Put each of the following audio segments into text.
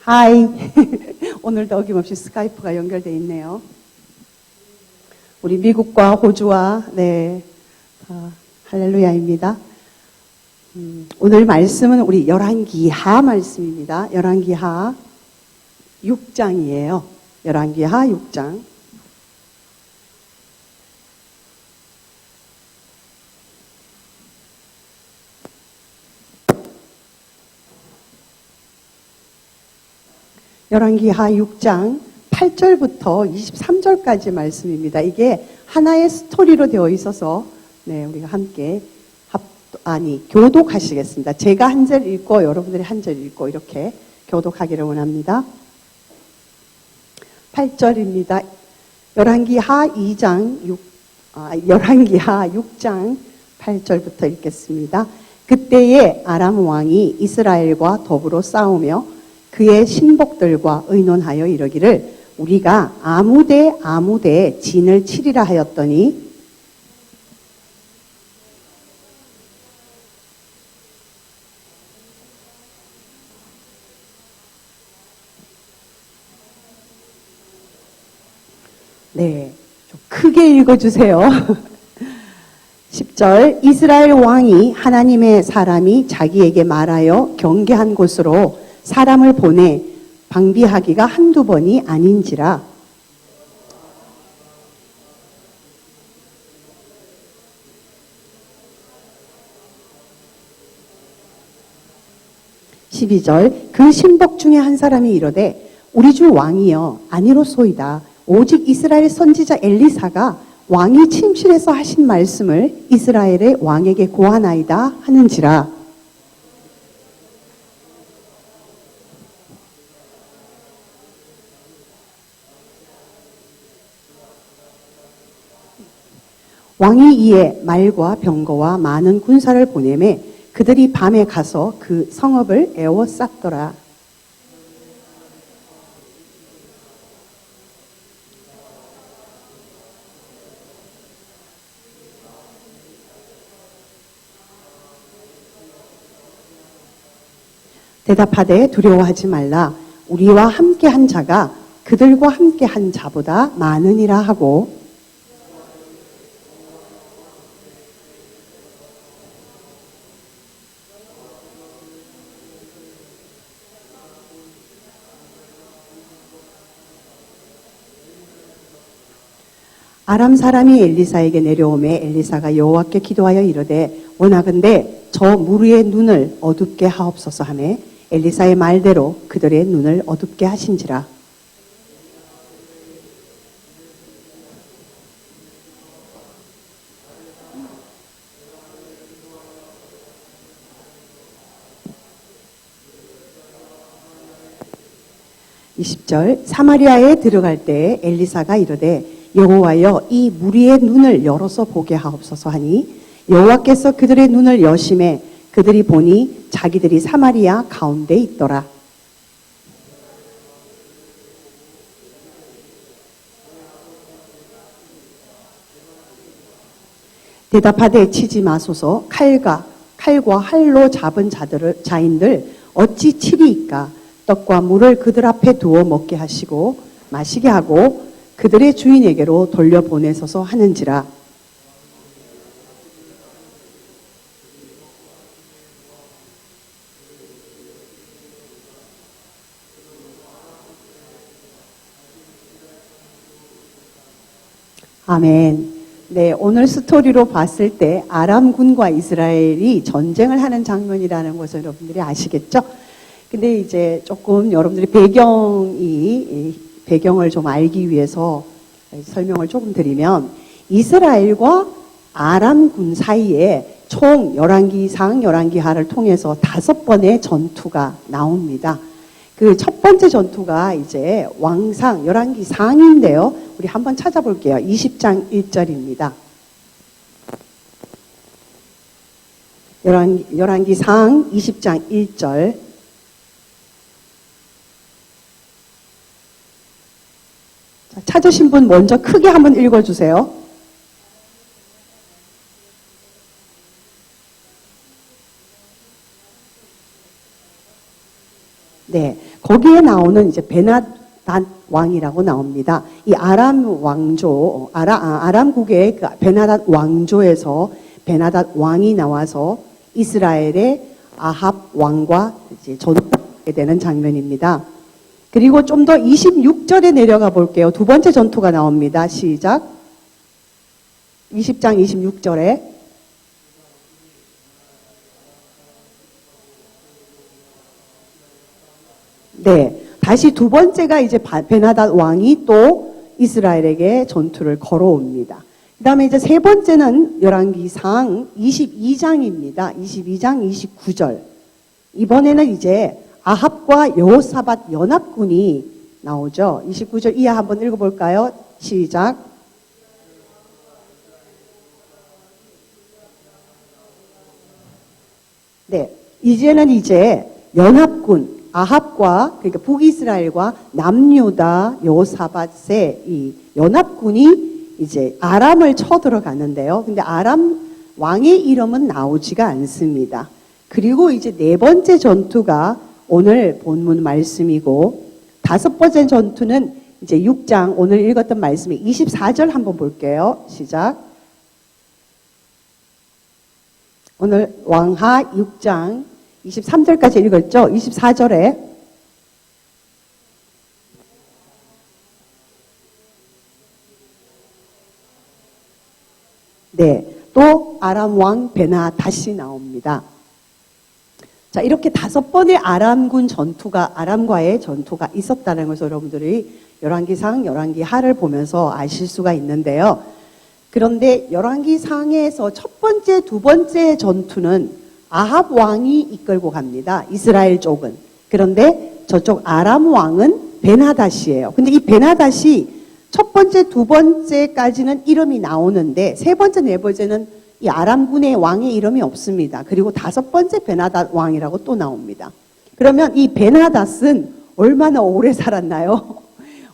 하이. 오늘도 어김없이 스카이프가 연결되어 있네요. 우리 미국과 호주와, 할렐루야입니다. 오늘 말씀은 우리 열왕기하 말씀입니다. 열왕기하 6장이에요. 열왕기하 6장. 열왕기하 6장 8절부터 23절까지 말씀입니다. 이게 하나의 스토리로 되어 있어서 우리가 함께 교독하시겠습니다. 제가 한 절 읽고 여러분들이 한 절 읽고 이렇게 교독하기를 원합니다. 8절입니다. 열왕기하 6장 8절부터 읽겠습니다. 그때에 아람 왕이 이스라엘과 더불어 싸우며 그의 신복들과 의논하여 이르기를 우리가 아무데 진을 치리라 하였더니 좀 크게 읽어주세요. 10절 이스라엘 왕이 하나님의 사람이 자기에게 말하여 경계한 곳으로 사람을 보내 방비하기가 한두 번이 아닌지라. (12절) 그 신복 중에 한 사람이 이르되 우리 주 왕이여 아니로소이다. 오직 이스라엘 선지자 엘리사가 왕이 침실에서 하신 말씀을 이스라엘의 왕에게 고하나이다 하는지라. 왕이 이에 말과 병거와 많은 군사를 보내매 그들이 밤에 가서 그 성읍을 에워쌌더라. 대답하되 두려워하지 말라. 우리와 함께한 자가 그들과 함께한 자보다 많으니라 하고 아람 사람이 엘리사에게 내려오매 엘리사가 여호와께 기도하여 이르되 원하건대 저 무리의 눈을 어둡게 하옵소서 하매 엘리사의 말대로 그들의 눈을 어둡게 하신지라. (20절) 사마리아에 들어갈 때에 엘리사가 이르되 여호와여 이 무리의 눈을 열어서 보게 하옵소서 하니 여호와께서 그들의 눈을 여심해 그들이 보니 자기들이 사마리아 가운데 있더라. 대답하되 치지 마소서. 칼과 활로 잡은 자인들 어찌 치리이까. 떡과 물을 그들 앞에 두어 먹게 하시고 마시게 하고 그들의 주인에게로 돌려보내소서 하는지라. 아멘. 오늘 스토리로 봤을 때 아람군과 이스라엘이 전쟁을 하는 장면이라는 것을 여러분들이 아시겠죠? 근데 이제 조금 여러분들이 배경을 좀 알기 위해서 설명을 조금 드리면 이스라엘과 아람군 사이에 총 열왕기상, 열왕기하를 통해서 5번의 전투가 나옵니다. 그 첫 번째 전투가 이제 왕상, 열왕기상인데요. 우리 한번 찾아볼게요. 20장 1절입니다. 열왕기상 20장 1절. 찾으신 분 먼저 크게 한번 읽어주세요. 거기에 나오는 이제 베나닷 왕이라고 나옵니다. 이 아람 왕조, 아람국의 그 베나닷 왕조에서 베나닷 왕이 나와서 이스라엘의 아합 왕과 이제 전투하게 되는 장면입니다. 그리고 좀 더 26절에 내려가 볼게요. 두 번째 전투가 나옵니다. 시작. 20장 26절에 네, 다시 두 번째가 이제 베나닷 왕이 또 이스라엘에게 전투를 걸어옵니다. 그 다음에 이제 세 번째는 열왕기상 22장입니다. 22장 29절. 이번에는 이제 아합과 여호사밧 연합군이 나오죠. 29절 이하 한번 읽어볼까요? 시작. 네, 이제는 이제 연합군 아합과 그러니까 북이스라엘과 남유다 여호사밧의 이 연합군이 이제 아람을 쳐들어가는데요. 근데 아람 왕의 이름은 나오지가 않습니다. 그리고 이제 네 번째 전투가 오늘 본문 말씀이고 다섯 번째 전투는 이제 6장 오늘 읽었던 말씀이 24절 한번 볼게요. 시작. 오늘 왕하 6장 23절까지 읽었죠? 24절에 네, 또 아람 왕 베나닷이 나옵니다. 자, 이렇게 다섯 번의 아람과의 전투가 있었다는 것을 여러분들이 열왕기상, 열왕기하를 보면서 아실 수가 있는데요. 그런데 열왕기상에서 첫 번째, 두 번째 전투는 아합 왕이 이끌고 갑니다. 이스라엘 쪽은. 그런데 저쪽 아람 왕은 베나닷이에요. 근데 이 베나닷이 첫 번째, 두 번째까지는 이름이 나오는데 세 번째, 네 번째는 이 아람군의 왕의 이름이 없습니다. 그리고 다섯 번째 베나닷 왕이라고 또 나옵니다. 그러면 이 베나닷은 얼마나 오래 살았나요?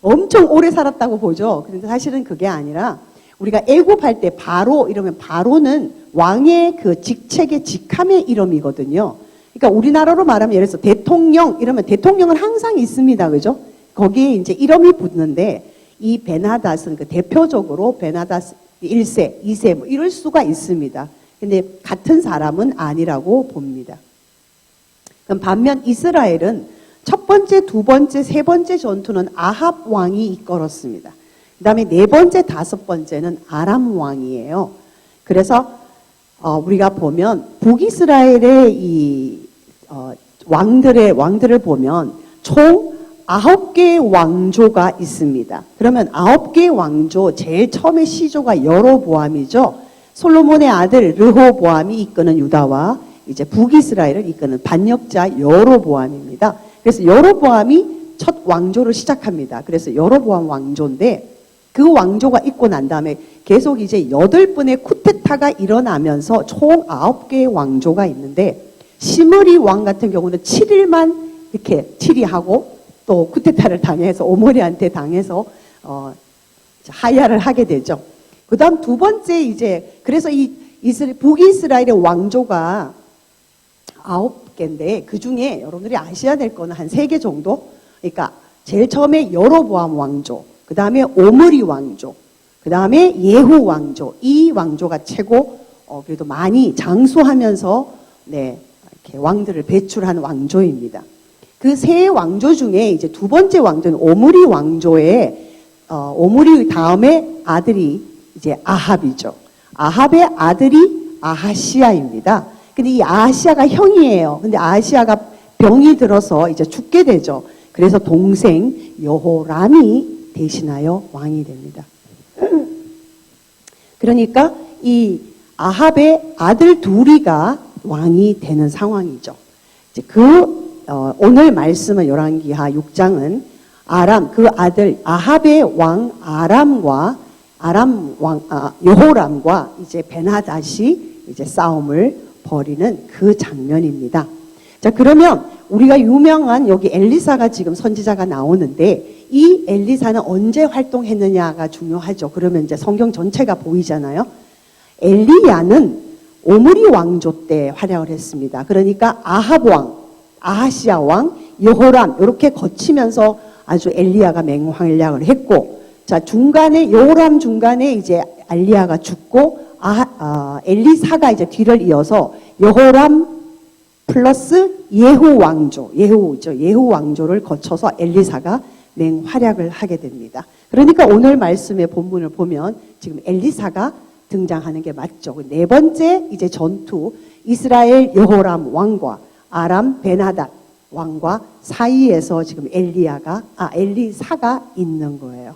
엄청 오래 살았다고 보죠. 그런데 사실은 그게 아니라 우리가 애굽할 때 바로 이러면 바로는 왕의 그 직책의 직함의 이름이거든요. 그러니까 우리나라로 말하면 예를 들어서 대통령 이러면 대통령은 항상 있습니다. 그죠? 거기에 이제 이름이 붙는데 이 베나닷은 그 대표적으로 베나닷 1세, 2세 뭐 이럴 수가 있습니다. 근데 같은 사람은 아니라고 봅니다. 그럼 반면 이스라엘은 첫 번째, 두 번째, 세 번째 전투는 아합 왕이 이끌었습니다. 그 다음에 네 번째, 다섯 번째는 아람 왕이에요. 그래서 우리가 보면 북이스라엘의 이 왕들을 보면 총 9개의 왕조가 있습니다. 그러면 9개의 왕조, 제일 처음에 시조가 여로보암이죠. 솔로몬의 아들 르호보암이 이끄는 유다와 이제 북이스라엘을 이끄는 반역자 여로보암입니다. 그래서 여로보암이 첫 왕조를 시작합니다. 그래서 여로보암 왕조인데 그 왕조가 있고 난 다음에 계속 이제 8번의 쿠데타가 일어나면서 총 9개의 왕조가 있는데 시므리 왕 같은 경우는 7일만 이렇게 치리하고 또 쿠데타를 당해서 오므리한테 당해서 하야를 하게 되죠. 그다음 두 번째 이제 그래서 이 북이스라엘의 왕조가 9개인데 그 중에 여러분들이 아셔야 될 거는 한 3개 정도. 그러니까 제일 처음에 여로보암 왕조, 그 다음에 오므리 왕조, 그 다음에 예후 왕조. 이 왕조가 최고 그래도 많이 장수하면서 네 이렇게 왕들을 배출한 왕조입니다. 그 세 왕조 중에 이제 두 번째 왕조는 오므리 왕조의 오므리 다음에 아들이 이제 아합이죠. 아합의 아들이 아하시아입니다. 근데 이 아하시아가 형이에요. 근데 아하시아가 병이 들어서 이제 죽게 되죠. 그래서 동생 여호람이 대신하여 왕이 됩니다. 그러니까 이 아합의 아들 둘이가 왕이 되는 상황이죠. 이제 오늘 말씀은 열왕기하 6장은 아람 그 아들 아합의 왕 아람과 여호람과 이제 베나닷이 이제 싸움을 벌이는 그 장면입니다. 자, 그러면 우리가 유명한 여기 엘리사가 지금 선지자가 나오는데 이 엘리사는 언제 활동했느냐가 중요하죠. 그러면 이제 성경 전체가 보이잖아요. 엘리야는 오므리 왕조 때 활약을 했습니다. 그러니까 아합 왕, 아하시아 왕, 여호람 이렇게 거치면서 아주 엘리야가 맹활약을 했고, 자 중간에 여호람 중간에 이제 엘리야가 죽고 엘리사가 이제 뒤를 이어서 여호람 플러스 예후 왕조를 거쳐서 엘리사가 맹활약을 하게 됩니다. 그러니까 오늘 말씀의 본문을 보면 지금 엘리사가 등장하는 게 맞죠. 네 번째 이제 전투, 이스라엘 여호람 왕과 아람 베나닷 왕과 사이에서 지금 엘리사가 있는 거예요.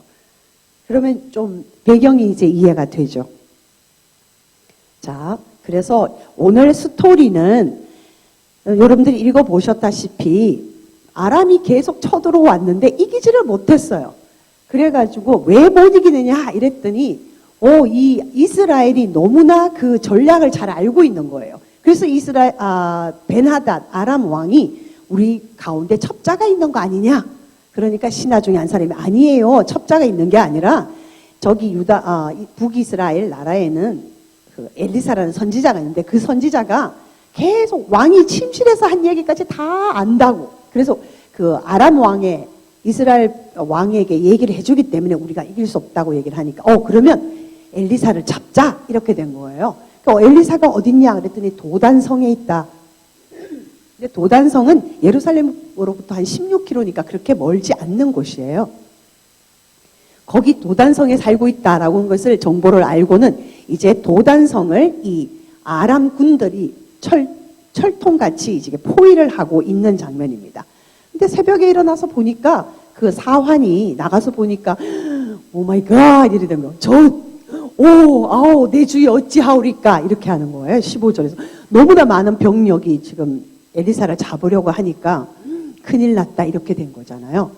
그러면 좀 배경이 이제 이해가 되죠. 자, 그래서 오늘 스토리는 여러분들이 읽어보셨다시피 아람이 계속 쳐들어왔는데 이기지를 못했어요. 그래가지고 왜 못 이기느냐 이랬더니 이 이스라엘이 너무나 그 전략을 잘 알고 있는 거예요. 그래서 베나닷 아람 왕이 우리 가운데 첩자가 있는 거 아니냐? 그러니까 신하 중에 한 사람이 아니에요. 첩자가 있는 게 아니라 저기 북이스라엘 나라에는 그 엘리사라는 선지자가 있는데 그 선지자가 계속 왕이 침실에서 한 얘기까지 다 안다고. 그래서 그 아람 왕의 이스라엘 왕에게 얘기를 해주기 때문에 우리가 이길 수 없다고 얘기를 하니까 그러면 엘리사를 잡자 이렇게 된 거예요. 그러니까 엘리사가 어딨냐 그랬더니 도단성에 있다. 근데 도단성은 예루살렘으로부터 한 16km니까 그렇게 멀지 않는 곳이에요. 거기 도단성에 살고 있다라고 하는 것을 정보를 알고는 이제 도단성을 이 아람 군들이 철통같이 이제 포위를 하고 있는 장면입니다. 근데 새벽에 일어나서 보니까 그 사환이 나가서 보니까 오 마이 갓 이래 된 거예요. 내 주위 어찌하오리까 이렇게 하는 거예요. 15절에서 너무나 많은 병력이 지금 엘리사를 잡으려고 하니까 큰일 났다 이렇게 된 거잖아요.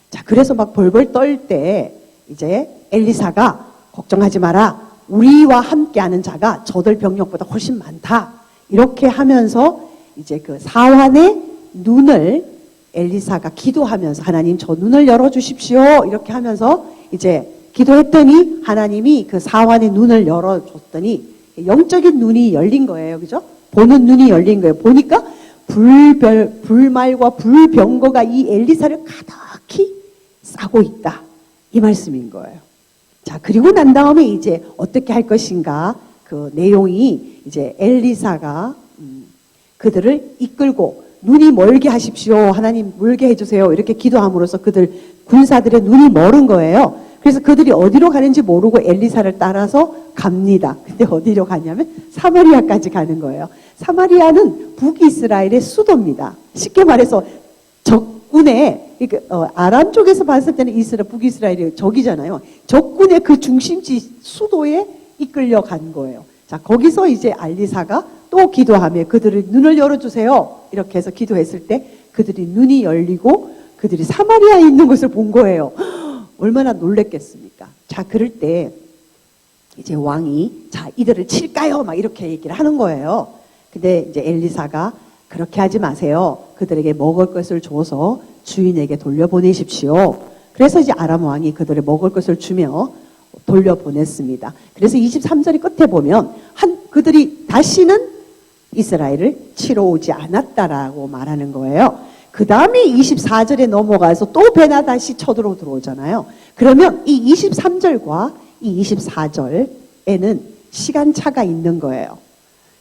자, 그래서 막 벌벌 떨 때 이제 엘리사가 걱정하지 마라. 우리와 함께하는 자가 저들 병력보다 훨씬 많다. 이렇게 하면서 이제 그 사환의 눈을 엘리사가 기도하면서 하나님 저 눈을 열어주십시오. 이렇게 하면서 이제 기도했더니 하나님이 그 사환의 눈을 열어줬더니 영적인 눈이 열린 거예요. 그죠? 보는 눈이 열린 거예요. 보니까 불말과 불병거가 이 엘리사를 가득히 싸고 있다. 이 말씀인 거예요. 자, 그리고 난 다음에 이제 어떻게 할 것인가 그 내용이 이제 엘리사가 그들을 이끌고 눈이 멀게 하십시오. 하나님 멀게 해주세요. 이렇게 기도함으로써 그들 군사들의 눈이 멀은 거예요. 그래서 그들이 어디로 가는지 모르고 엘리사를 따라서 갑니다. 근데 어디로 가냐면 사마리아까지 가는 거예요. 사마리아는 북이스라엘의 수도입니다. 쉽게 말해서 적군의 아람 쪽에서 봤을 때는 북이스라엘이 적이잖아요. 적군의 그 중심지 수도에 이끌려 간 거예요. 자, 거기서 이제 엘리사가 또 기도하며 그들을 눈을 열어주세요. 이렇게 해서 기도했을 때 그들이 눈이 열리고 그들이 사마리아에 있는 것을 본 거예요. 얼마나 놀랬겠습니까? 자, 그럴 때 이제 왕이 자, 이들을 칠까요? 막 이렇게 얘기를 하는 거예요. 근데 이제 엘리사가 그렇게 하지 마세요. 그들에게 먹을 것을 줘서 주인에게 돌려보내십시오. 그래서 이제 아람 왕이 그들의 먹을 것을 주며 돌려보냈습니다. 그래서 23절의 끝에 보면 그들이 다시는 이스라엘을 치러 오지 않았다라고 말하는 거예요. 그 다음에 24절에 넘어가서 또 베나닷이 들어오잖아요. 그러면 이 23절과 이 24절에는 시간차가 있는 거예요.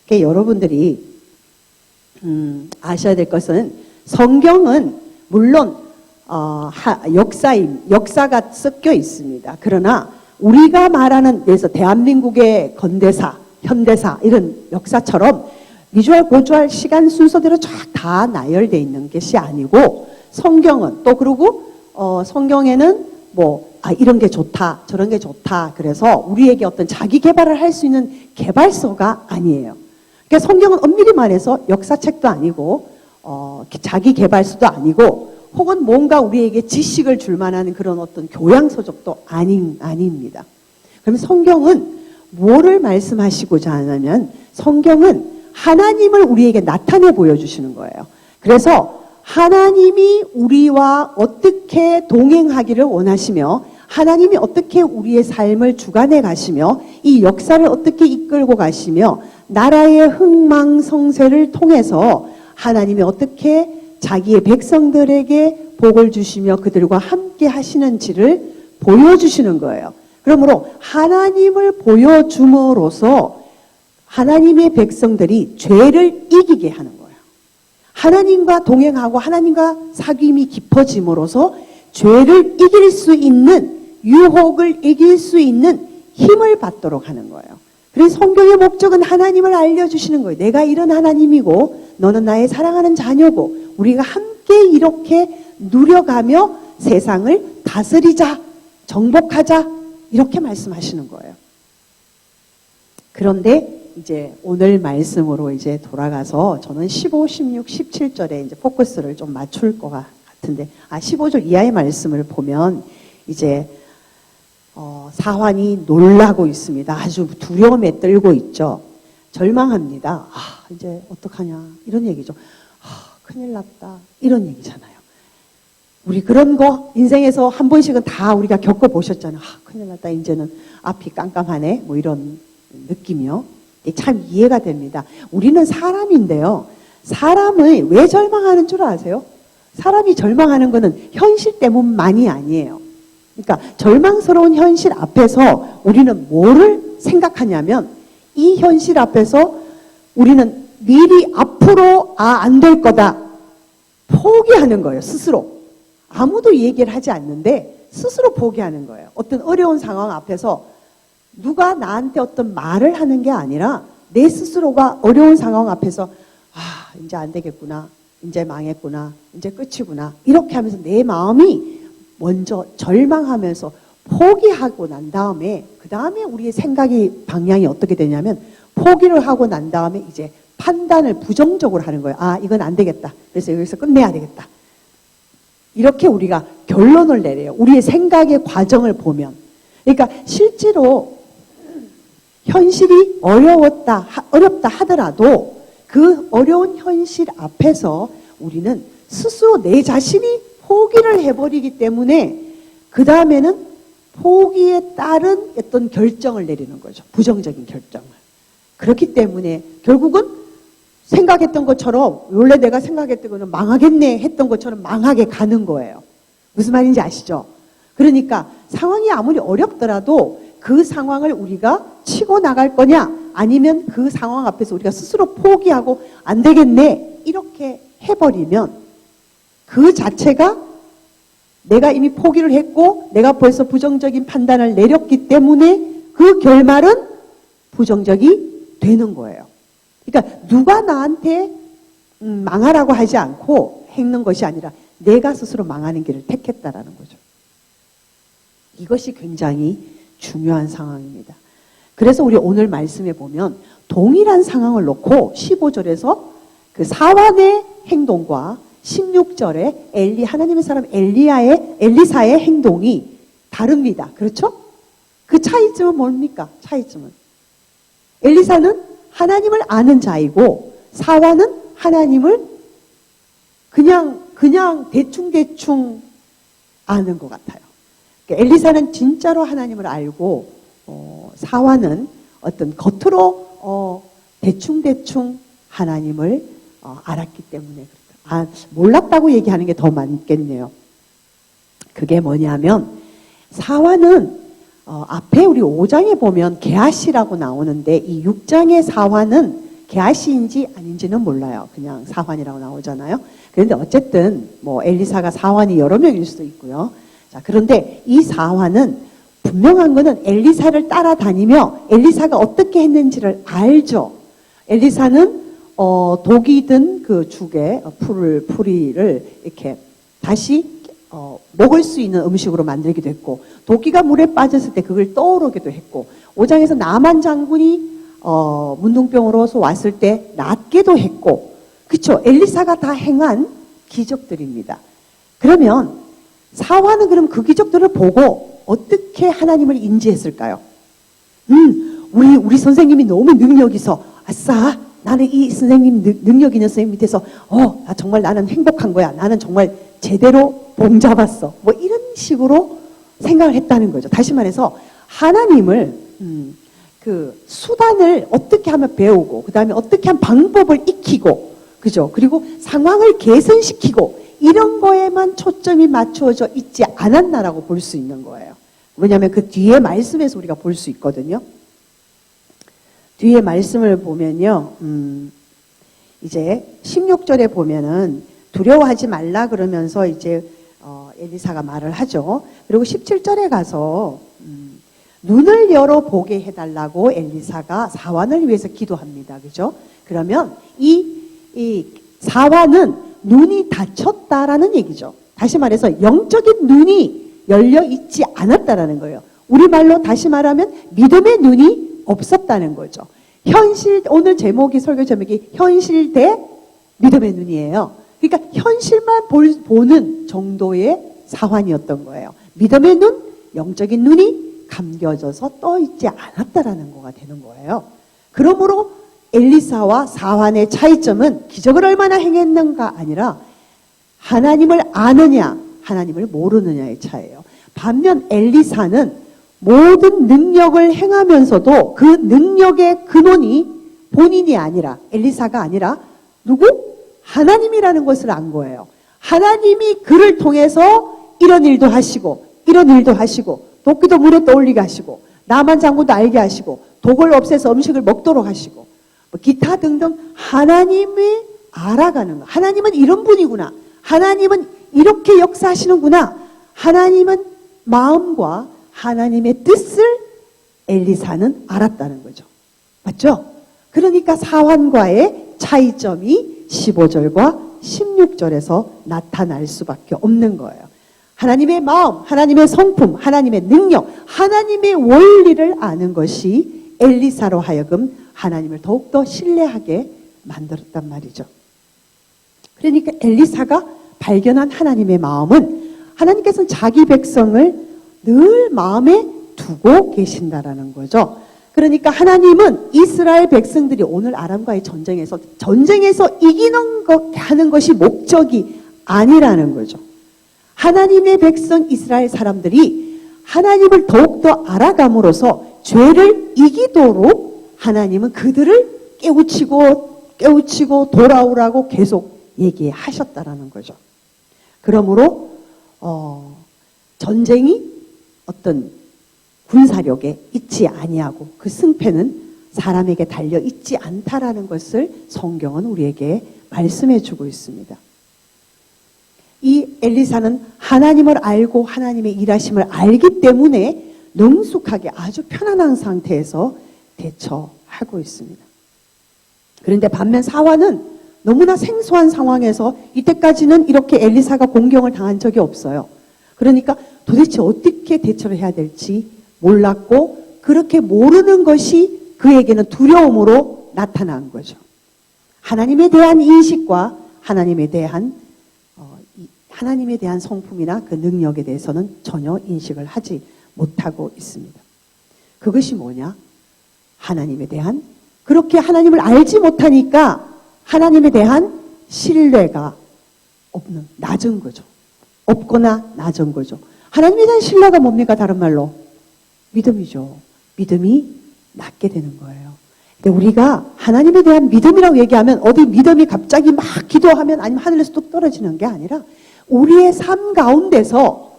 그러니까 여러분들이 아셔야 될 것은 성경은 물론 역사가 섞여 있습니다. 그러나 우리가 말하는 그래서 대한민국의 현대사 이런 역사처럼 미주알 고주알 시간 순서대로 쫙 다 나열되어 있는 것이 아니고 성경은 또 그리고 성경에는 이런 게 좋다 저런 게 좋다 그래서 우리에게 어떤 자기 개발을 할 수 있는 개발서가 아니에요. 그러니까 성경은 엄밀히 말해서 역사책도 아니고 자기 개발서도 아니고 혹은 뭔가 우리에게 지식을 줄 만한 그런 어떤 교양서적도 아닙니다. 그럼 성경은 뭐를 말씀하시고자 하냐면 성경은 하나님을 우리에게 나타내 보여주시는 거예요. 그래서 하나님이 우리와 어떻게 동행하기를 원하시며 하나님이 어떻게 우리의 삶을 주관해 가시며 이 역사를 어떻게 이끌고 가시며 나라의 흥망성쇠를 통해서 하나님이 어떻게 자기의 백성들에게 복을 주시며 그들과 함께 하시는지를 보여주시는 거예요. 그러므로 하나님을 보여줌으로써 하나님의 백성들이 죄를 이기게 하는 거예요. 하나님과 동행하고 하나님과 사귐이 깊어짐으로써 죄를 이길 수 있는, 유혹을 이길 수 있는 힘을 받도록 하는 거예요. 그래서 성경의 목적은 하나님을 알려주시는 거예요. 내가 이런 하나님이고 너는 나의 사랑하는 자녀고 우리가 함께 이렇게 누려가며 세상을 다스리자, 정복하자, 이렇게 말씀하시는 거예요. 그런데 이제 오늘 말씀으로 이제 돌아가서 저는 15, 16, 17절에 이제 포커스를 좀 맞출 것 같은데, 15절 이하의 말씀을 보면 이제 사환이 놀라고 있습니다. 아주 두려움에 떨고 있죠. 절망합니다. 이제 어떡하냐 이런 얘기죠. 큰일 났다 이런 얘기잖아요. 우리 그런 거 인생에서 한 번씩은 다 우리가 겪어보셨잖아요. 큰일 났다 이제는 앞이 깜깜하네 뭐 이런 느낌이요. 참 이해가 됩니다. 우리는 사람인데요. 사람을 왜 절망하는 줄 아세요? 사람이 절망하는 거는 현실 때문만이 아니에요. 그러니까 절망스러운 현실 앞에서 우리는 뭐를 생각하냐면 이 현실 앞에서 우리는 미리 앞으로 안 될 거다 포기하는 거예요. 스스로. 아무도 얘기를 하지 않는데 스스로 포기하는 거예요. 어떤 어려운 상황 앞에서 누가 나한테 어떤 말을 하는 게 아니라 내 스스로가 어려운 상황 앞에서 이제 안 되겠구나, 이제 망했구나, 이제 끝이구나 이렇게 하면서 내 마음이 먼저 절망하면서 포기하고 난 다음에 그 다음에 우리의 생각이 방향이 어떻게 되냐면 포기를 하고 난 다음에 이제 판단을 부정적으로 하는 거예요. 이건 안 되겠다. 그래서 여기서 끝내야 되겠다. 이렇게 우리가 결론을 내려요. 우리의 생각의 과정을 보면. 그러니까 실제로 현실이 어렵다 하더라도 그 어려운 현실 앞에서 우리는 스스로 내 자신이 포기를 해버리기 때문에 그 다음에는 포기에 따른 어떤 결정을 내리는 거죠. 부정적인 결정을. 그렇기 때문에 결국은 생각했던 것처럼 원래 내가 생각했던 거는 망하겠네 했던 것처럼 망하게 가는 거예요. 무슨 말인지 아시죠? 그러니까 상황이 아무리 어렵더라도 그 상황을 우리가 치고 나갈 거냐 아니면 그 상황 앞에서 우리가 스스로 포기하고 안 되겠네 이렇게 해버리면 그 자체가 내가 이미 포기를 했고 내가 벌써 부정적인 판단을 내렸기 때문에 그 결말은 부정적이 되는 거예요. 그러니까 누가 나한테 망하라고 하지 않고 행는 것이 아니라 내가 스스로 망하는 길을 택했다라는 거죠. 이것이 굉장히 중요한 상황입니다. 그래서 우리 오늘 말씀에 보면 동일한 상황을 놓고 15절에서 그 사환의 행동과 16절에 하나님의 사람 엘리사의 행동이 다릅니다. 그렇죠? 그 차이점은 뭡니까? 차이점은 엘리사는 하나님을 아는 자이고 사환은 하나님을 그냥 대충 아는 것 같아요. 그러니까 엘리사는 진짜로 하나님을 알고 사환은 어떤 겉으로 대충 하나님을 알았기 때문에 그렇다. 몰랐다고 얘기하는 게 더 맞겠네요. 그게 뭐냐면 사환은 앞에 우리 5장에 보면 게하시라고 나오는데 이 6장의 사환은 게하시인지 아닌지는 몰라요. 그냥 사환이라고 나오잖아요. 그런데 어쨌든 뭐 엘리사가 사환이 여러 명일 수도 있고요. 자, 그런데 이 사환은 분명한 거는 엘리사를 따라다니며 엘리사가 어떻게 했는지를 알죠. 엘리사는 독이 든 그 죽에 풀이를 이렇게 다시 먹을 수 있는 음식으로 만들기도 했고 도끼가 물에 빠졌을 때 그걸 떠오르기도 했고 5장에서 나만 장군이 문둥병으로서 왔을 때 낫기도 했고 그렇죠. 엘리사가 다 행한 기적들입니다. 그러면 사환은 그럼 그 기적들을 보고 어떻게 하나님을 인지했을까요? 우리 선생님이 너무 능력이 있어. 아싸, 나는 이 선생님 능력 있는 선생님 밑에서 정말 나는 행복한 거야. 나는 정말 제대로 봉 잡았어. 뭐 이런 식으로 생각을 했다는 거죠. 다시 말해서 하나님을 그 수단을 어떻게 하면 배우고 그 다음에 어떻게 하면 방법을 익히고 그 그죠? 그리고 상황을 개선시키고 이런 거에만 초점이 맞추어져 있지 않았나라고 볼 수 있는 거예요. 왜냐하면 그 뒤에 말씀에서 우리가 볼 수 있거든요. 뒤에 말씀을 보면요. 이제 16절에 보면은 두려워하지 말라 그러면서 이제 엘리사가 말을 하죠. 그리고 17절에 가서 눈을 열어 보게 해달라고 엘리사가 사환을 위해서 기도합니다. 그죠? 그러면 이 사환은 눈이 닫혔다라는 얘기죠. 다시 말해서 영적인 눈이 열려 있지 않았다라는 거예요. 우리말로 다시 말하면 믿음의 눈이 없었다는 거죠. 오늘 설교 제목이 현실 대 믿음의 눈이에요. 그러니까 현실만 보는 정도의 사환이었던 거예요. 믿음의 눈, 영적인 눈이 감겨져서 떠 있지 않았다라는 거가 되는 거예요. 그러므로 엘리사와 사환의 차이점은 기적을 얼마나 행했는가 아니라 하나님을 아느냐, 하나님을 모르느냐의 차이예요. 반면 엘리사는 모든 능력을 행하면서도 그 능력의 근원이 본인이 아니라, 엘리사가 아니라 누구? 하나님이라는 것을 안 거예요. 하나님이 그를 통해서 이런 일도 하시고 이런 일도 하시고 도끼도 물에 떠올리게 하시고 나만 장군도 알게 하시고 독을 없애서 음식을 먹도록 하시고 기타 등등 하나님을 알아가는 거. 하나님은 이런 분이구나. 하나님은 이렇게 역사하시는구나. 하나님은 마음과 하나님의 뜻을 엘리사는 알았다는 거죠. 맞죠? 그러니까 사환과의 차이점이 15절과 16절에서 나타날 수밖에 없는 거예요. 하나님의 마음, 하나님의 성품, 하나님의 능력, 하나님의 원리를 아는 것이 엘리사로 하여금 하나님을 더욱더 신뢰하게 만들었단 말이죠. 그러니까 엘리사가 발견한 하나님의 마음은 하나님께서는 자기 백성을 늘 마음에 두고 계신다라는 거죠. 그러니까 하나님은 이스라엘 백성들이 오늘 아람과의 전쟁에서 이기는 하는 것이 목적이 아니라는 거죠. 하나님의 백성 이스라엘 사람들이 하나님을 더욱더 알아감으로써 죄를 이기도록 하나님은 그들을 깨우치고 돌아오라고 계속 얘기하셨다라는 거죠. 그러므로 전쟁이 어떤 군사력에 있지 아니하고 그 승패는 사람에게 달려 있지 않다라는 것을 성경은 우리에게 말씀해 주고 있습니다. 이 엘리사는 하나님을 알고 하나님의 일하심을 알기 때문에 능숙하게 아주 편안한 상태에서 대처하고 있습니다. 그런데 반면 사환은 너무나 생소한 상황에서 이때까지는 이렇게 엘리사가 공경을 당한 적이 없어요. 그러니까 도대체 어떻게 대처를 해야 될지 몰랐고 그렇게 모르는 것이 그에게는 두려움으로 나타난 거죠. 하나님에 대한 인식과 하나님에 대한 성품이나 그 능력에 대해서는 전혀 인식을 하지 못하고 있습니다. 그것이 뭐냐? 그렇게 하나님을 알지 못하니까 하나님에 대한 신뢰가 낮은 거죠. 없거나 낮은 거죠. 하나님에 대한 신뢰가 뭡니까? 다른 말로 믿음이죠. 믿음이 낮게 되는 거예요. 근데 우리가 하나님에 대한 믿음이라고 얘기하면 어디 믿음이 갑자기 막 기도하면 아니면 하늘에서 뚝 떨어지는 게 아니라 우리의 삶 가운데서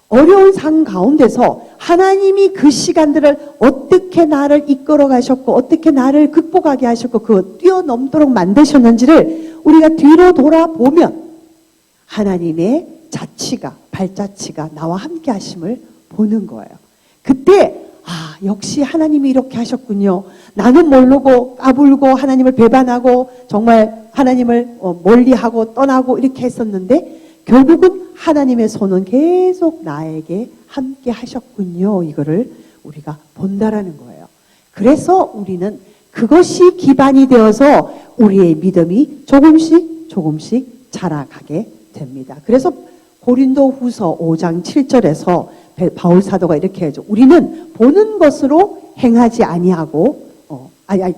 어려운 삶 가운데서 하나님이 그 시간들을 어떻게 나를 이끌어 가셨고 어떻게 나를 극복하게 하셨고 그 뛰어넘도록 만드셨는지를 우리가 뒤로 돌아보면 하나님의 발자취가 나와 함께 하심을 보는 거예요. 그때 역시 하나님이 이렇게 하셨군요. 나는 모르고 까불고 하나님을 배반하고 정말 하나님을 멀리하고 떠나고 이렇게 했었는데 결국은 하나님의 손은 계속 나에게 함께 하셨군요. 이거를 우리가 본다라는 거예요. 그래서 우리는 그것이 기반이 되어서 우리의 믿음이 조금씩 자라가게 됩니다. 그래서 고린도후서 5장 7절에서 바울 사도가 이렇게 하죠. 우리는 보는 것으로 행하지 아니하고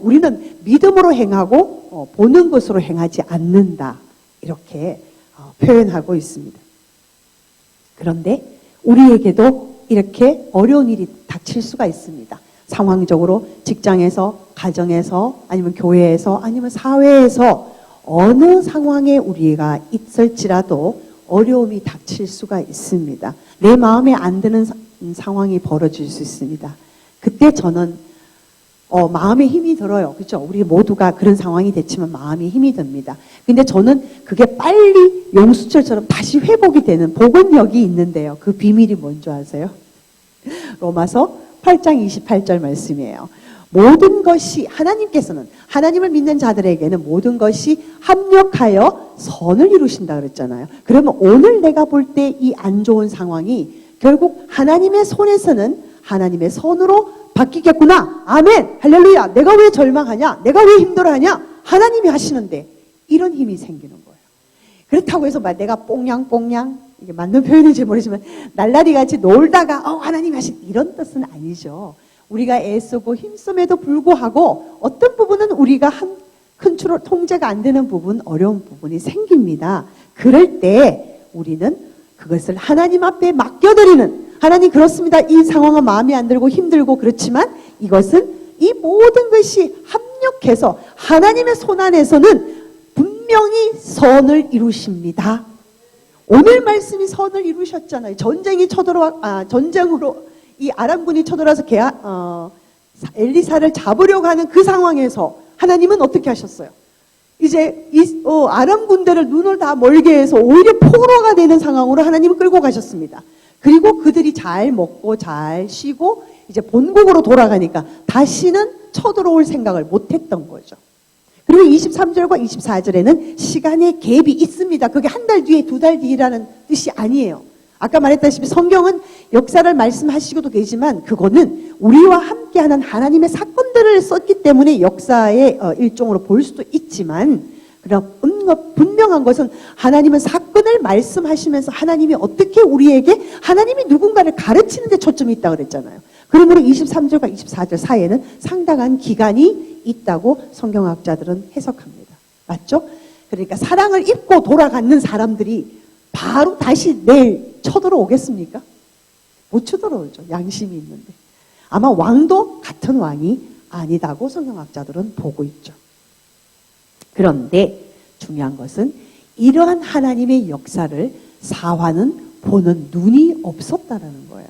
우리는 믿음으로 행하고 보는 것으로 행하지 않는다. 이렇게 표현하고 있습니다. 그런데 우리에게도 이렇게 어려운 일이 닥칠 수가 있습니다. 상황적으로 직장에서, 가정에서, 아니면 교회에서, 아니면 사회에서 어느 상황에 우리가 있을지라도 어려움이 닥칠 수가 있습니다. 내 마음에 안 드는 상황이 벌어질 수 있습니다. 그때 저는 마음에 힘이 들어요. 그렇죠? 우리 모두가 그런 상황이 됐지만 마음에 힘이 듭니다. 근데 저는 그게 빨리 용수철처럼 다시 회복이 되는 복원력이 있는데요. 그 비밀이 뭔지 아세요? 로마서 8장 28절 말씀이에요. 모든 것이 하나님께서는 하나님을 믿는 자들에게는 모든 것이 합력하여 선을 이루신다 그랬잖아요. 그러면 오늘 내가 볼 때 이 안 좋은 상황이 결국 하나님의 손에서는 하나님의 선으로 바뀌겠구나. 아멘. 할렐루야. 내가 왜 절망하냐? 내가 왜 힘들어하냐? 하나님이 하시는데 이런 힘이 생기는 거예요. 그렇다고 해서 내가 뽕냥뽕냥 이게 맞는 표현인지 모르지만 날라리 같이 놀다가 하나님이 하신 이런 뜻은 아니죠. 우리가 애쓰고 힘쓰에도 불구하고 어떤 부분은 우리가 큰 추로 통제가 안 되는 부분, 어려운 부분이 생깁니다. 그럴 때 우리는 그것을 하나님 앞에 맡겨드리는, 하나님 그렇습니다. 이 상황은 마음에 안 들고 힘들고 그렇지만 이것은 이 모든 것이 합력해서 하나님의 손 안에서는 분명히 선을 이루십니다. 오늘 말씀이 선을 이루셨잖아요. 전쟁으로 이 아람군이 쳐들어와서 엘리사를 잡으려고 하는 그 상황에서 하나님은 어떻게 하셨어요? 이제 아람 군대를 눈을 다 멀게 해서 오히려 포로가 되는 상황으로 하나님은 끌고 가셨습니다. 그리고 그들이 잘 먹고 잘 쉬고 이제 본국으로 돌아가니까 다시는 쳐들어올 생각을 못했던 거죠. 그리고 23절과 24절에는 시간의 갭이 있습니다. 그게 한 달 뒤에 두 달 뒤라는 뜻이 아니에요. 아까 말했다시피 성경은 역사를 말씀하시고도 계지만 그거는 우리와 함께하는 하나님의 사건들을 썼기 때문에 역사의 일종으로 볼 수도 있지만 그럼 분명한 것은 하나님은 사건을 말씀하시면서 하나님이 어떻게 우리에게 하나님이 누군가를 가르치는 데 초점이 있다고 그랬잖아요. 그러므로 23절과 24절 사이에는 상당한 기간이 있다고 성경학자들은 해석합니다. 맞죠? 그러니까 사랑을 입고 돌아가는 사람들이 바로 다시 내일 쳐들어오겠습니까? 못 쳐들어오죠. 양심이 있는데. 아마 왕도 같은 왕이 아니다고 성경학자들은 보고 있죠. 그런데 중요한 것은 이러한 하나님의 역사를 사화는 보는 눈이 없었다라는 거예요.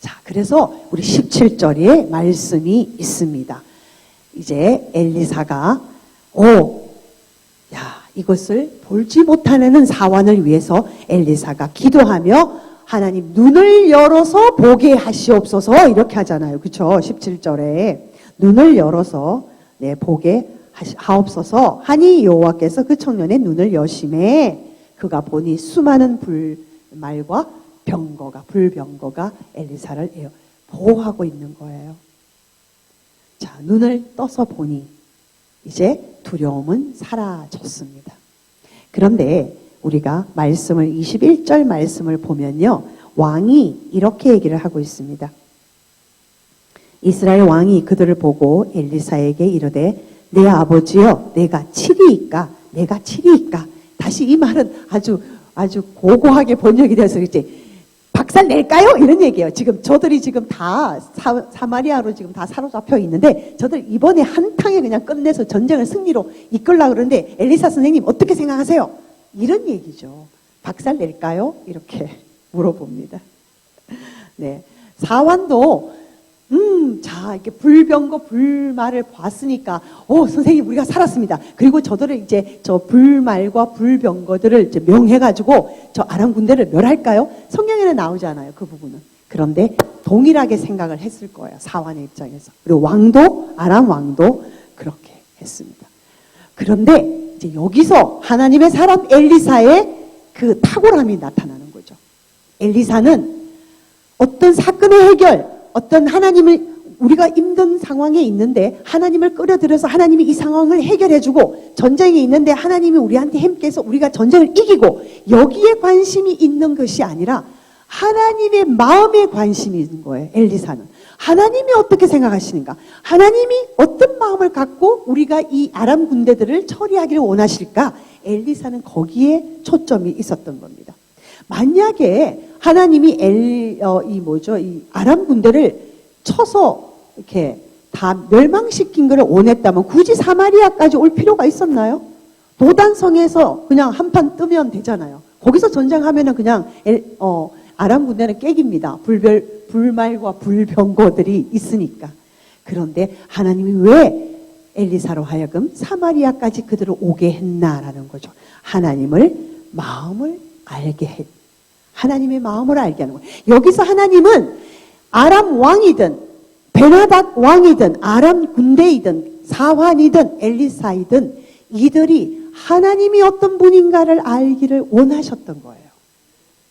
자, 그래서 우리 17절에 말씀이 있습니다. 이제 엘리사가 이것을 볼지 못하는 사환을 위해서 엘리사가 기도하며 하나님 눈을 열어서 보게 하시옵소서 이렇게 하잖아요. 그렇죠? 17절에 눈을 열어서 보게 하옵소서 하니 여호와께서 그 청년의 눈을 여심해 그가 보니 수많은 불말과 불병거가 엘리사를 보호하고 있는 거예요. 자, 눈을 떠서 보니 이제 두려움은 사라졌습니다. 그런데 우리가 말씀을 21절 말씀을 보면요. 왕이 이렇게 얘기를 하고 있습니다. 이스라엘 왕이 그들을 보고 엘리사에게 이르되 내 아버지여 내가 치리이까 다시 이 말은 아주 고고하게 번역이 돼서 이제 박살 낼까요? 이런 얘기예요. 저들이 다 사마리아로 다 사로잡혀 있는데 저들 이번에 한탕에 그냥 끝내서 전쟁을 승리로 이끌려고 그러는데 엘리사 선생님 어떻게 생각하세요? 이런 얘기죠. 박살 낼까요? 이렇게 물어봅니다. 네. 사환도 이렇게 불말을 봤으니까 선생님 우리가 살았습니다. 그리고 저들을 이제 저 불말과 불병거들을 이제 명해가지고 저 아람 군대를 멸할까요? 성경에는 나오지 않아요. 그 부분은. 그런데 동일하게 생각을 했을 거예요. 사환의 입장에서. 그리고 아람 왕도 그렇게 했습니다. 그런데 이제 여기서 하나님의 사람 엘리사의 그 탁월함이 나타나는 거죠. 엘리사는 어떤 사건의 해결, 어떤 우리가 힘든 상황에 있는데 하나님을 끌어들여서 하나님이 이 상황을 해결해주고 전쟁이 있는데 하나님이 우리한테 함께해서 우리가 전쟁을 이기고 여기에 관심이 있는 것이 아니라 하나님의 마음에 관심이 있는 거예요. 엘리사는. 하나님이 어떻게 생각하시는가? 하나님이 어떤 마음을 갖고 우리가 이 아람 군대들을 처리하기를 원하실까? 엘리사는 거기에 초점이 있었던 겁니다. 만약에 하나님이 이 아람 군대를 쳐서 이렇게 다 멸망시킨 것을 원했다면 굳이 사마리아까지 올 필요가 있었나요? 도단성에서 그냥 한판 뜨면 되잖아요. 거기서 전쟁하면은 그냥 아람 군대는 깨깁니다. 불말과 불병거들이 있으니까. 그런데 하나님이 왜 엘리사로 하여금 사마리아까지 그들을 오게 했나라는 거죠. 하나님의 마음을 알게 하는 거예요. 여기서 하나님은 아람 왕이든 베나닷 왕이든 아람 군대이든 사환이든 엘리사이든 이들이 하나님이 어떤 분인가를 알기를 원하셨던 거예요.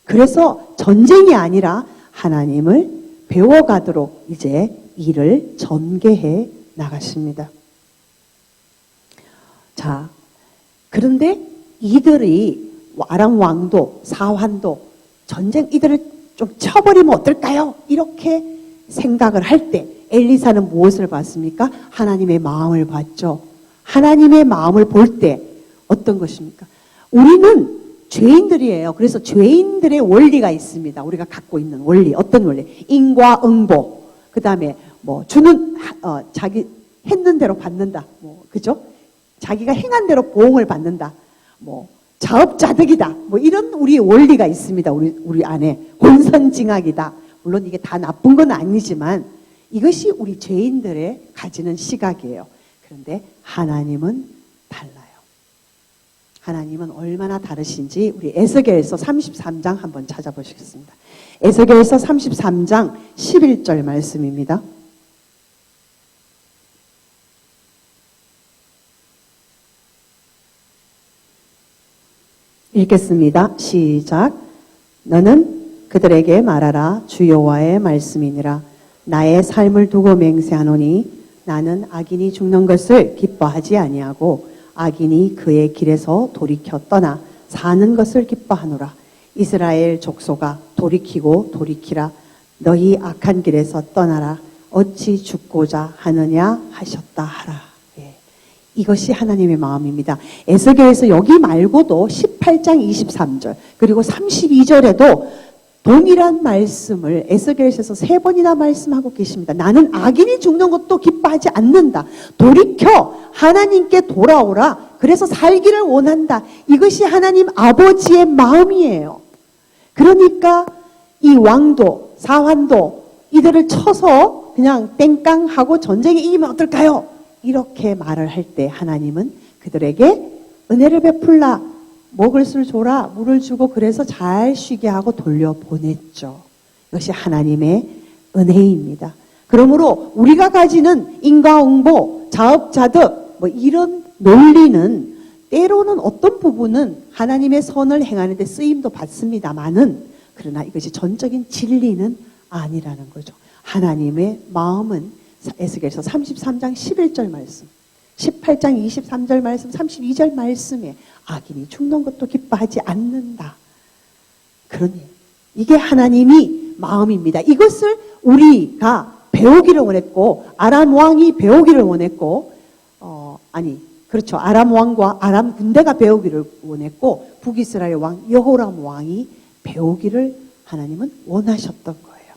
그래서 전쟁이 아니라 하나님을 배워가도록 이제 일을 전개해 나가십니다. 자, 그런데 이들이 아람 왕도 사환도 전쟁 이들을 좀 쳐버리면 어떨까요? 이렇게 생각을 할 때 엘리사는 무엇을 봤습니까? 하나님의 마음을 봤죠. 하나님의 마음을 볼 때 어떤 것입니까? 우리는 죄인들이에요. 그래서 죄인들의 원리가 있습니다. 우리가 갖고 있는 원리. 어떤 원리? 인과응보. 그 다음에 뭐 주는 자기 했는 대로 받는다. 뭐 그죠? 자기가 행한 대로 보응을 받는다. 뭐 자업자득이다. 뭐 이런 우리의 원리가 있습니다. 우리 안에 혼선징악이다. 물론 이게 다 나쁜 건 아니지만 이것이 우리 죄인들의 가지는 시각이에요. 그런데 하나님은 달라요. 하나님은 얼마나 다르신지 우리 에스겔서 33장 한번 찾아보시겠습니다. 에스겔서 33장 11절 말씀입니다. 읽겠습니다. 시작. 너는 그들에게 말하라. 주 여호와의 말씀이니라. 나의 삶을 두고 맹세하노니 나는 악인이 죽는 것을 기뻐하지 아니하고 악인이 그의 길에서 돌이켜 떠나 사는 것을 기뻐하노라. 이스라엘 족속아 돌이키고 돌이키라. 너희 악한 길에서 떠나라. 어찌 죽고자 하느냐 하셨다 하라. 예. 이것이 하나님의 마음입니다. 에스겔에서 여기 말고도 18장 23절 그리고 32절에도 동일한 말씀을 에스겔에서 3번이나 말씀하고 계십니다. 나는 악인이 죽는 것도 기뻐하지 않는다. 돌이켜 하나님께 돌아오라. 그래서 살기를 원한다. 이것이 하나님 아버지의 마음이에요. 그러니까 이 왕도 사환도 이들을 쳐서 그냥 땡깡하고 전쟁에 이기면 어떨까요? 이렇게 말을 할 때 하나님은 그들에게 은혜를 베풀라. 먹을 술 줘라. 물을 주고 그래서 잘 쉬게 하고 돌려보냈죠. 이것이 하나님의 은혜입니다. 그러므로 우리가 가지는 인과응보, 자업자득 뭐 이런 논리는 때로는 어떤 부분은 하나님의 선을 행하는 데 쓰임도 받습니다만은 그러나 이것이 전적인 진리는 아니라는 거죠. 하나님의 마음은 에스겔서 33장 11절 말씀 18장 23절 말씀, 32절 말씀에 악인이 죽는 것도 기뻐하지 않는다. 그러니 이게 하나님이 마음입니다. 이것을 우리가 배우기를 원했고 아람 왕이 배우기를 원했고 그렇죠. 아람 왕과 아람 군대가 배우기를 원했고 북이스라엘 왕 여호람 왕이 배우기를 하나님은 원하셨던 거예요.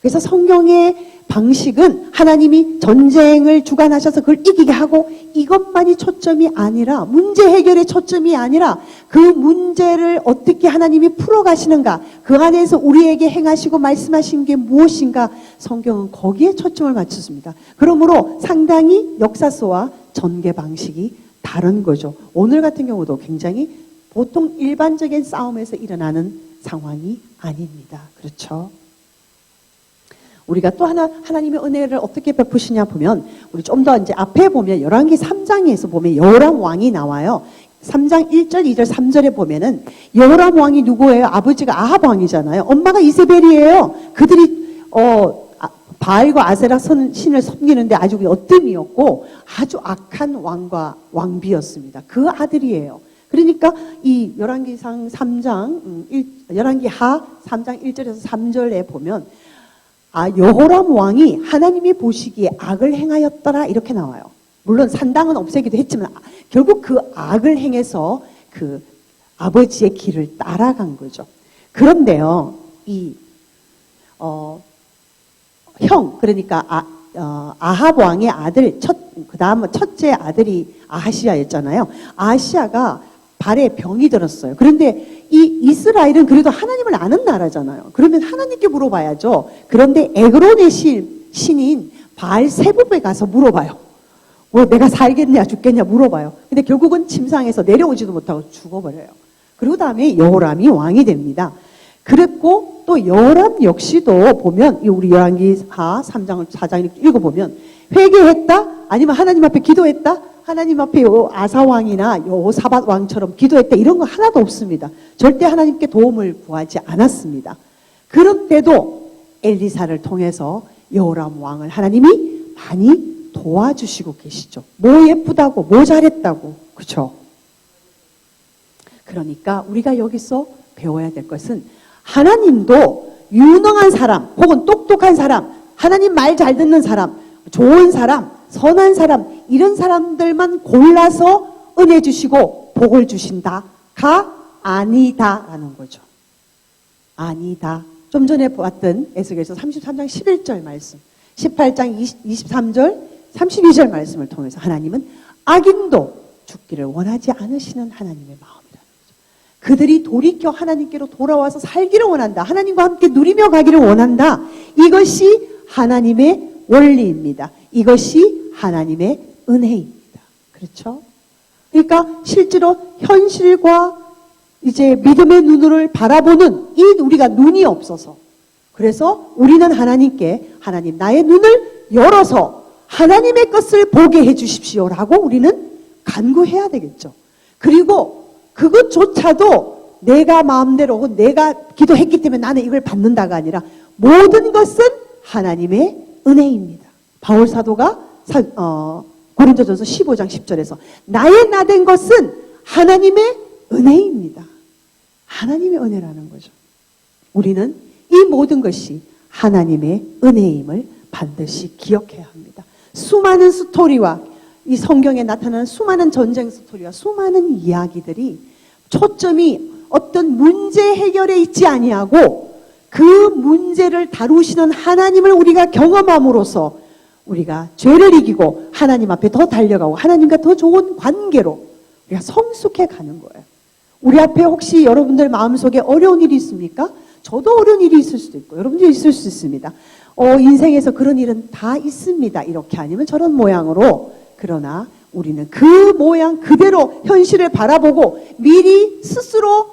그래서 성경의 방식은 하나님이 전쟁을 주관하셔서 그걸 이기게 하고 이것만이 초점이 아니라 문제 해결의 초점이 아니라 그 문제를 어떻게 하나님이 풀어가시는가 그 안에서 우리에게 행하시고 말씀하신 게 무엇인가 성경은 거기에 초점을 맞췄습니다. 그러므로 상당히 역사서와 전개 방식이 다른 거죠. 오늘 같은 경우도 굉장히 보통 일반적인 싸움에서 일어나는 상황이 아닙니다. 그렇죠? 우리가 또 하나님의 은혜를 어떻게 베푸시냐 보면 우리 좀 더 이제 앞에 보면 열왕기 3장에서 보면 여호람 왕이 나와요. 3장 1절, 2절, 3절에 보면은 여호람 왕이 누구예요? 아버지가 아합 왕이잖아요. 엄마가 이세벨이에요. 그들이 바알과 아세라 신을 섬기는데 아주 어뜸이었고 아주 악한 왕과 왕비였습니다. 그 아들이에요. 그러니까 이 열왕기상 3장 열왕기하 3장 1절에서 3절에 보면 여호람 왕이 하나님이 보시기에 악을 행하였더라 이렇게 나와요. 물론 산당은 없애기도 했지만 결국 그 악을 행해서 그 아버지의 길을 따라간 거죠. 그런데요, 그러니까 아합 왕의 아들, 그 다음 첫째 아들이 아하시아였잖아요. 아하시아가 발에 병이 들었어요. 그런데 이 이스라엘은 그래도 하나님을 아는 나라잖아요. 그러면 하나님께 물어봐야죠. 그런데 에그론의 신인 바알세부에 가서 물어봐요. 뭐 내가 살겠냐 죽겠냐 물어봐요. 근데 결국은 침상에서 내려오지도 못하고 죽어버려요. 그리고 다음에 여호람이 왕이 됩니다. 그랬고 또 여호람 역시도 보면 우리 열왕기하 3장을 4장을 읽어보면 회개했다? 아니면 하나님 앞에 기도했다? 하나님 앞에 아사왕이나 여호사밧 왕처럼 기도했다? 이런 거 하나도 없습니다. 절대 하나님께 도움을 구하지 않았습니다. 그런데도 엘리사를 통해서 여호람 왕을 하나님이 많이 도와주시고 계시죠. 뭐 예쁘다고 뭐 잘했다고, 그렇죠? 그러니까 우리가 여기서 배워야 될 것은 하나님도 유능한 사람 혹은 똑똑한 사람, 하나님 말 잘 듣는 사람, 좋은 사람, 선한 사람, 이런 사람들만 골라서 은혜 주시고 복을 주신다가 아니다라는 거죠. 아니다. 좀 전에 보았던 에스겔서 33장 11절 말씀, 18장 23절, 32절 말씀을 통해서 하나님은 악인도 죽기를 원하지 않으시는 하나님의 마음이라는 거죠. 그들이 돌이켜 하나님께로 돌아와서 살기를 원한다. 하나님과 함께 누리며 가기를 원한다. 이것이 하나님의 원리입니다. 이것이 하나님의 은혜입니다. 그렇죠? 그러니까 실제로 현실과 이제 믿음의 눈을 바라보는 이 우리가 눈이 없어서, 그래서 우리는 하나님께 하나님 나의 눈을 열어서 하나님의 것을 보게 해 주십시오라고 우리는 간구해야 되겠죠. 그리고 그것조차도 내가 마음대로 혹은 내가 기도했기 때문에 나는 이걸 받는다가 아니라 모든 것은 하나님의 은혜입니다. 바울 사도가 고린도전서 15장 10절에서 나의 나된 것은 하나님의 은혜입니다. 하나님의 은혜라는 거죠. 우리는 이 모든 것이 하나님의 은혜임을 반드시 기억해야 합니다. 수많은 스토리와 이 성경에 나타나는 수많은 전쟁 스토리와 수많은 이야기들이 초점이 어떤 문제 해결에 있지 아니하고 그 문제를 다루시는 하나님을 우리가 경험함으로써 우리가 죄를 이기고 하나님 앞에 더 달려가고 하나님과 더 좋은 관계로 우리가 성숙해 가는 거예요. 우리 앞에 혹시 여러분들 마음속에 어려운 일이 있습니까? 저도 어려운 일이 있을 수도 있고 여러분도 있을 수 있습니다. 인생에서 그런 일은 다 있습니다. 이렇게 아니면 저런 모양으로. 그러나 우리는 그 모양 그대로 현실을 바라보고 미리 스스로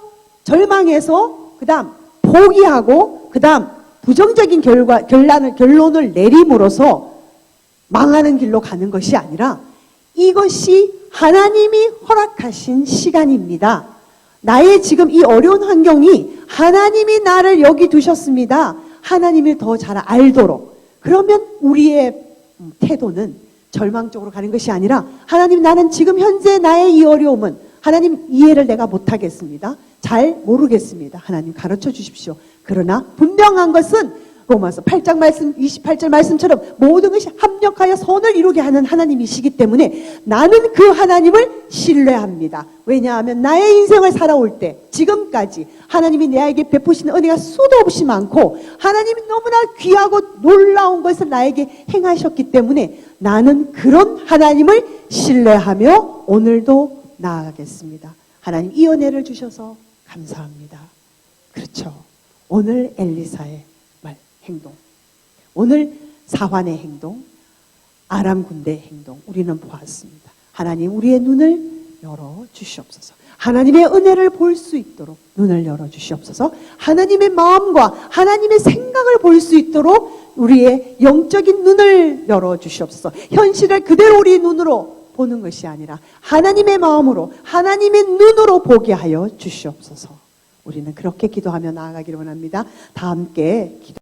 절망해서 그 다음 포기하고 그 다음 부정적인 결론을 내림으로써 망하는 길로 가는 것이 아니라 이것이 하나님이 허락하신 시간입니다. 나의 지금 이 어려운 환경이 하나님이 나를 여기 두셨습니다. 하나님을 더 잘 알도록. 그러면 우리의 태도는 절망 쪽으로 가는 것이 아니라 하나님 나는 지금 현재 나의 이 어려움은 하나님 이해를 내가 못하겠습니다. 잘 모르겠습니다. 하나님 가르쳐 주십시오. 그러나 분명한 것은 로마서 8장 말씀 28절 말씀처럼 모든 것이 합력하여 선을 이루게 하는 하나님이시기 때문에 나는 그 하나님을 신뢰합니다. 왜냐하면 나의 인생을 살아올 때 지금까지 하나님이 나에게 베푸시는 은혜가 수도 없이 많고 하나님이 너무나 귀하고 놀라운 것을 나에게 행하셨기 때문에 나는 그런 하나님을 신뢰하며 오늘도 나아가겠습니다. 하나님 이 은혜를 주셔서 감사합니다. 그렇죠. 오늘 엘리사의 행동, 오늘 사환의 행동, 아람 군대의 행동 우리는 보았습니다. 하나님 우리의 눈을 열어주시옵소서. 하나님의 은혜를 볼 수 있도록 눈을 열어주시옵소서. 하나님의 마음과 하나님의 생각을 볼 수 있도록 우리의 영적인 눈을 열어주시옵소서. 현실을 그대로 우리 눈으로 보는 것이 아니라 하나님의 마음으로 하나님의 눈으로 보게 하여 주시옵소서. 우리는 그렇게 기도하며 나아가기를 원합니다. 다 함께 기도